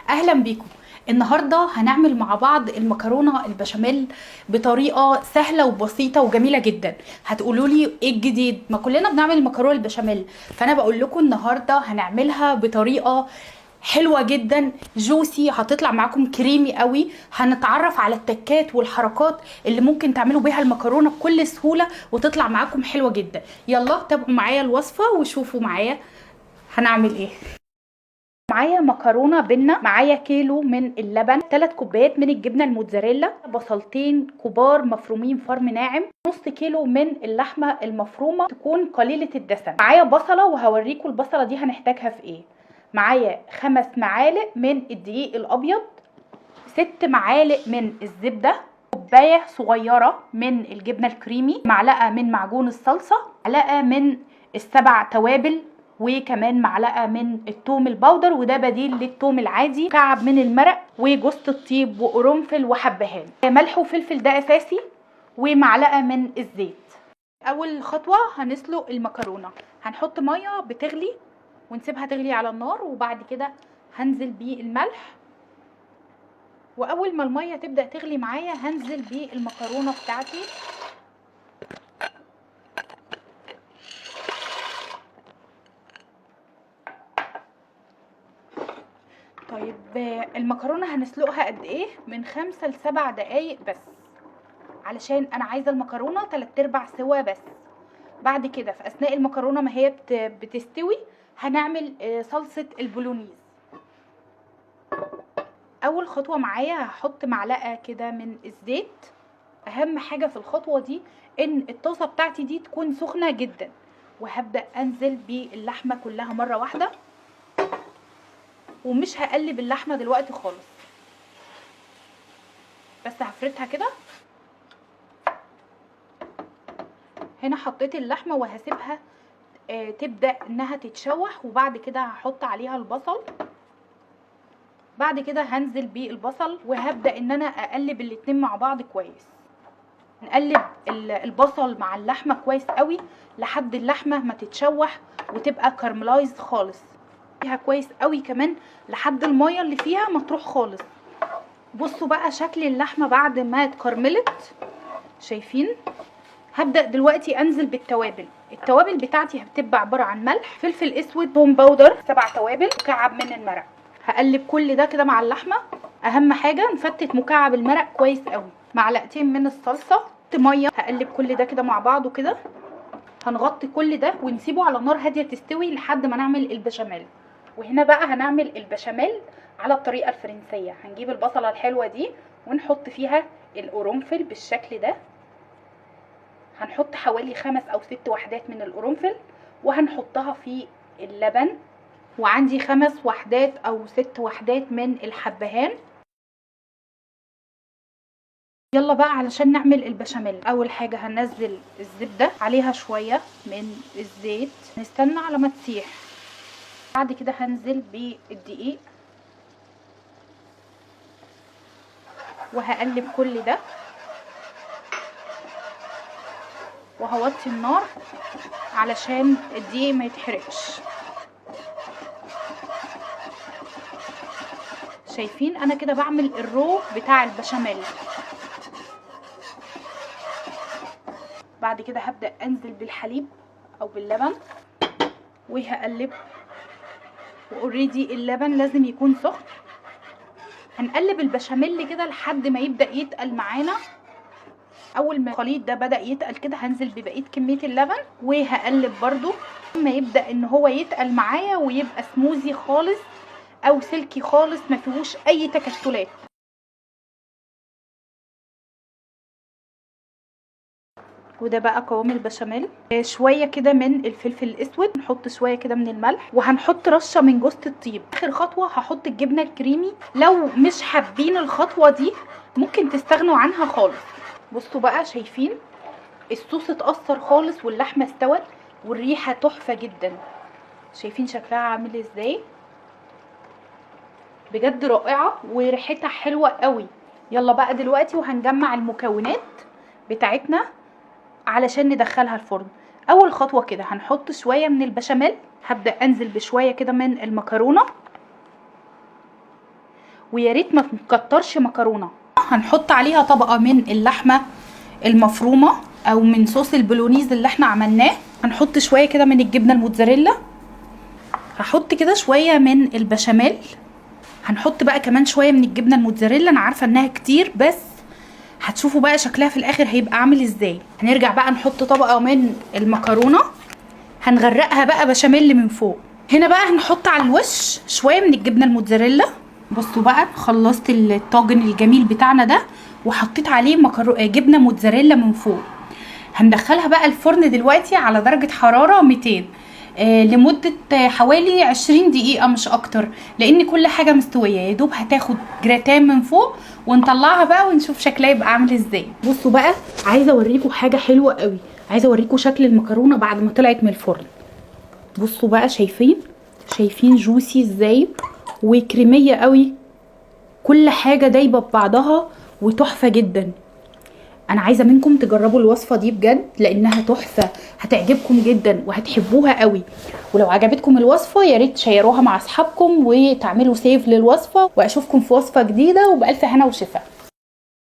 اهلا بيكم. النهارده هنعمل مع بعض المكرونه البشاميل بطريقه سهله وبسيطه وجميله جدا. هتقولوا لي ايه الجديد؟ ما كلنا بنعمل المكرونه البشاميل، فانا بقول لكم النهارده هنعملها بطريقه حلوه جدا، جوسي، هتطلع معاكم كريمي قوي. هنتعرف على التكات والحركات اللي ممكن تعملوا بيها المكرونه بكل سهوله وتطلع معاكم حلوه جدا. يلا تابعوا معايا الوصفه وشوفوا معايا هنعمل ايه. معايا مكرونه بنه، معايا كيلو من اللبن، 3 كوبايات من الجبنه الموتزاريلا، بصلتين كبار مفرومين فرم ناعم، نص كيلو من اللحمه المفرومه تكون قليله الدسم، معايا بصله وهوريكم البصله دي هنحتاجها في ايه. معايا 5 معالق من الدقيق الابيض، 6 معالق من الزبده، كوبايه صغيره من الجبنه الكريمي، معلقه من معجون الصلصه، معلقه من السبع توابل، وكمان معلقه من الثوم البودر وده بديل للثوم العادي، كعب من المرق، وجوز الطيب وقرنفل وحبهان، ملح وفلفل ده اساسي، ومعلقه من الزيت. اول خطوه هنسلق المكرونه، هنحط ميه بتغلي ونسيبها تغلي على النار، وبعد كده هنزل بيه الملح، واول ما الميه تبدا تغلي معايا هنزل بالمكرونه بتاعتي. طيب المكرونه هنسلقها قد ايه؟ من 5 ل7 دقايق بس، علشان انا عايزه المكرونه 3/4 سوا بس. بعد كده في اثناء المكرونه ما هي بتستوي هنعمل صلصه البولونيز. اول خطوه معايا هحط معلقه كده من الزيت. اهم حاجه في الخطوه دي ان الطاسه بتاعتي دي تكون سخنه جدا، وهبدا انزل باللحمه كلها مره واحده، ومش هقلب اللحمه دلوقتي خالص، بس هفردها كده. هنا حطيت اللحمه وهسيبها تبدا انها تتشوح، وبعد كده هحط عليها البصل. بعد كده هنزل بالبصل وهبدا ان انا اقلب الاتنين مع بعض كويس. نقلب البصل مع اللحمه كويس قوي لحد اللحمه ما تتشوح وتبقى كارملايز خالص فيها كويس قوي، كمان لحد الميه اللي فيها ما تروح خالص. بصوا بقى شكل اللحمه بعد ما اتكرملت، شايفين؟ هبدا دلوقتي انزل بالتوابل. التوابل بتاعتي بتبقى عباره عن ملح، فلفل اسود، توم باودر، 7 توابل، وكعب من المرق. هقلب كل ده كده مع اللحمه. اهم حاجه نفتت مكعب المرق كويس قوي. معلقتين من الصلصه، ميه. هقلب كل ده كده مع بعضه كده. هنغطي كل ده ونسيبه على نار هاديه تستوي لحد ما نعمل البشاميل. وهنا بقى هنعمل البشاميل على الطريقه الفرنسيه. هنجيب البصله الحلوه دي ونحط فيها القرنفل بالشكل ده. هنحط حوالي 5 أو 6 وحدات من القرنفل، وهنحطها في اللبن. وعندي 5 وحدات أو 6 وحدات من الحبهان. يلا بقى علشان نعمل البشاميل. اول حاجة هننزل الزبدة عليها شوية من الزيت، نستنى على ما تسيح. بعد كده هنزل بالدقيق وهقلب كل ده، وهوطي النار علشان الدقيق ما يتحرقش. شايفين انا كده بعمل الرو بتاع البشاميل. بعد كده هبدأ انزل بالحليب او باللبن وهقلب. واوريدي اللبن لازم يكون سخن. هنقلب البشاميل كده لحد ما يبدأ يتقل معانا. اول ما الخليط ده بدأ يتقل كده هنزل ببقية كمية اللبن وهقلب برضو لما يبدأ ان هو يتقل معايا ويبقى سموزي خالص او سلكي خالص ما فيهوش اي تكتلات. وده بقى قوام البشاميل. شويه كده من الفلفل الاسود، نحط شويه كده من الملح، وهنحط رشه من جوز الطيب. اخر خطوه هحط الجبنه الكريمي. لو مش حابين الخطوه دي ممكن تستغنوا عنها خالص. بصوا بقى، شايفين الصوص اتأثر خالص واللحمه استوت والريحه تحفه جدا. شايفين شكلها عامل ازاي؟ بجد رائعه وريحتها حلوه قوي. يلا بقى دلوقتي وهنجمع المكونات بتاعتنا علشان ندخلها الفرن. اول خطوه كده هنحط شويه من البشاميل. هبدا انزل بشويه كده من المكرونه. ويا ريت ما نكترش مكرونه. هنحط عليها طبقه من اللحمه المفرومه او من صوص البولونيز اللي احنا عملناه. هنحط شويه كده من الجبنه الموتزاريلا، هحط كده شويه من البشاميل، هنحط بقى كمان شويه من الجبنه الموتزاريلا. انا عارفه انها كتير بس هتشوفوا بقى شكلها في الاخر هيبقى عامل ازاي. هنرجع بقى نحط طبقه من المكرونه، هنغرقها بقى بشاميل من فوق. هنا بقى هنحط على الوش شويه من الجبنه الموتزاريلا. بصوا بقى خلصت الطاجن الجميل بتاعنا ده وحطيت عليه جبنه موتزاريلا من فوق. هندخلها بقى الفرن دلوقتي على درجه حراره 200 لمده حوالي 20 دقيقه مش اكتر، لان كل حاجه مستويه يا دوب هتاخد جراتان من فوق. ونطلعها بقى ونشوف شكلها يبقى عامل ازاي. بصوا بقى عايزه اوريكم حاجه حلوه قوي، عايزه اوريكم شكل المكرونه بعد ما طلعت من الفرن. بصوا بقى شايفين جوسي ازاي وكريميه قوي، كل حاجه دايبه ببعضها وتحفه جدا. انا عايزه منكم تجربوا الوصفه دي بجد لانها تحفه، هتعجبكم جدا وهتحبوها قوي. ولو عجبتكم الوصفه يا ريت تشيروها مع اصحابكم وتعملوا سيف للوصفه، واشوفكم في وصفه جديده وبالف هنا وشفا.